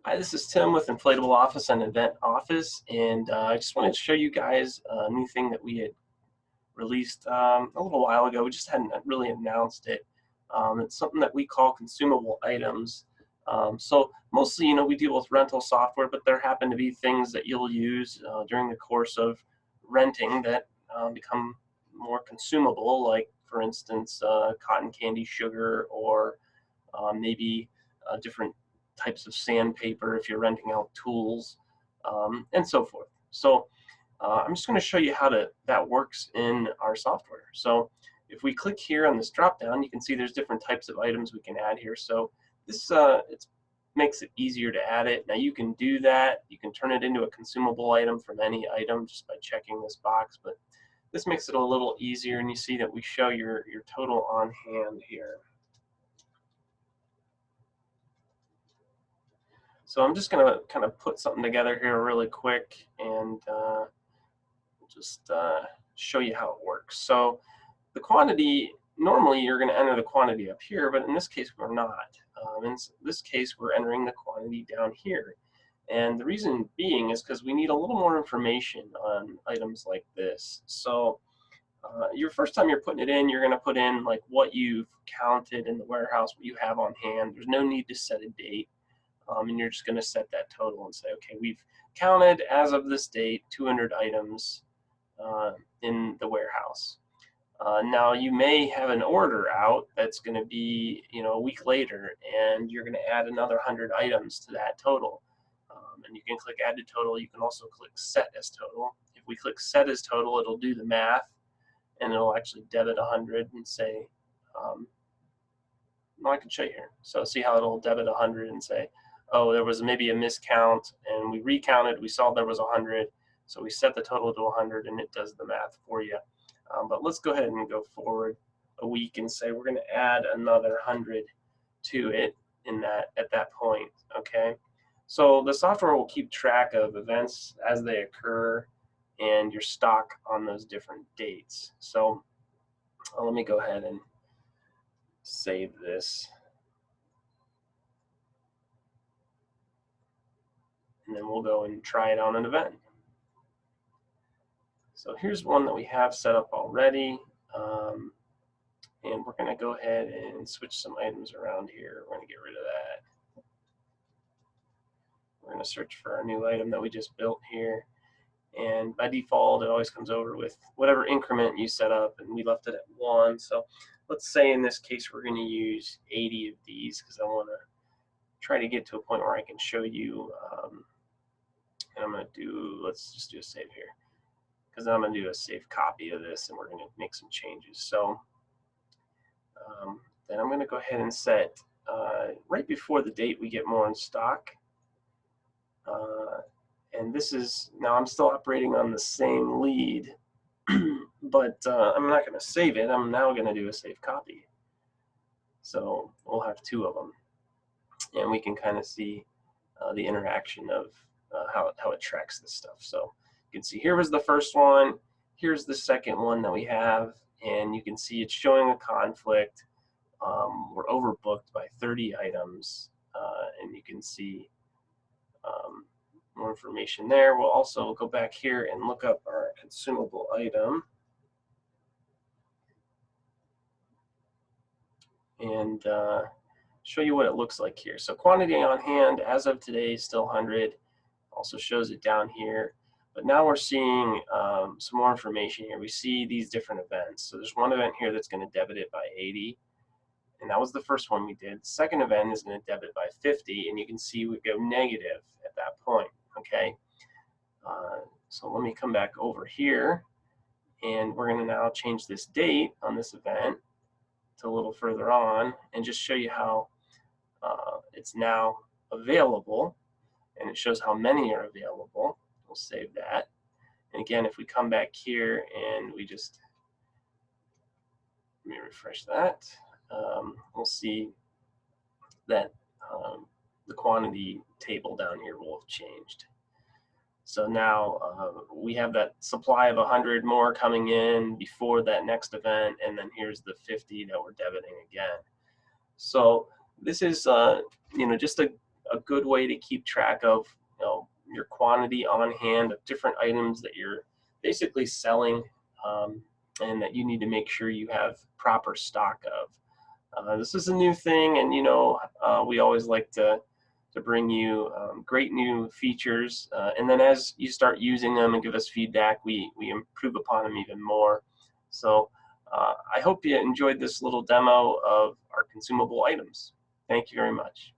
Hi, this is Tim with InflatableOffice and EventOffice, and I just wanted to show you guys a new thing that we had released a little while ago. We just hadn't really announced it. It's something that we call consumable items. So mostly, we deal with rental software, but there happen to be things that you'll use during the course of renting that become more consumable, like, for instance, cotton candy sugar, or maybe different types of sandpaper if you're renting out tools, and so forth. So I'm just going to show you how that works in our software. So if we click here on this drop down, you can see there's different types of items we can add here. So this it makes it easier to add it. Now you can do that. You can turn it into a consumable item from any item just by checking this box, but this makes it a little easier, and you see that we show your total on hand here. So I'm just going to kind of put something together here really quick and just show you how it works. So the quantity, normally you're going to enter the quantity up here, but in this case we're not. In this case we're entering the quantity down here. And the reason being is because we need a little more information on items like this. So your first time you're putting it in, you're going to put in like what you've counted in the warehouse, what you have on hand. There's no need to set a date. And you're just going to set that total and say, okay, we've counted as of this date 200 items in the warehouse. Now you may have an order out that's going to be a week later, and you're going to add another 100 items to that total. And you can click add to total. You can also click set as total. If we click set as total, it'll do the math, and it'll actually debit 100 and say, no, I can show you here. So see how it'll debit 100 and say, oh, there was maybe a miscount, and we recounted, we saw there was 100, so we set the total to 100, and it does the math for you. But let's go ahead and go forward a week and say we're going to add another 100 to it at that point. Okay, so the software will keep track of events as they occur and your stock on those different dates. So let me go ahead and save this. And then we'll go and try it on an event. So here's one that we have set up already. And we're going to go ahead and switch some items around here. We're going to get rid of that. We're going to search for our new item that we just built here. And by default, it always comes over with whatever increment you set up, and we left it at 1. So let's say in this case we're going to use 80 of these, because I want to try to get to a point where I can show you. And I'm going to do, let's just do a save here, because I'm going to do a save copy of this, and we're going to make some changes. So then I'm going to go ahead and set right before the date we get more in stock. And this is, now I'm still operating on the same lead, but I'm not going to save it. I'm now going to do a save copy. So we'll have 2 of them, and we can kind of see the interaction of how it tracks this stuff. So you can see here was the first one, here's the second one that we have, and you can see it's showing a conflict. We're overbooked by 30 items, and you can see more information there. We'll also go back here and look up our consumable item, and show you what it looks like here. So quantity on hand as of today is still 100. Also shows it down here, but now we're seeing some more information here. We see these different events. So there's one event here that's going to debit it by 80, and that was the first one we did. The second event is going to debit by 50, and you can see we go negative at that point. Okay, so let me come back over here, and we're going to now change this date on this event to a little further on, and just show you how it's now available. And it shows how many are available. We'll save that. And again, if we come back here and we just, let me refresh that, we'll see that the quantity table down here will have changed. So now we have that supply of 100 more coming in before that next event, and then here's the 50 that we're debiting again. So this is just a a good way to keep track of, your quantity on hand of different items that you're basically selling, and that you need to make sure you have proper stock of. This is a new thing, and we always like to bring you great new features, and then as you start using them and give us feedback, we improve upon them even more. So I hope you enjoyed this little demo of our consumable items. Thank you very much.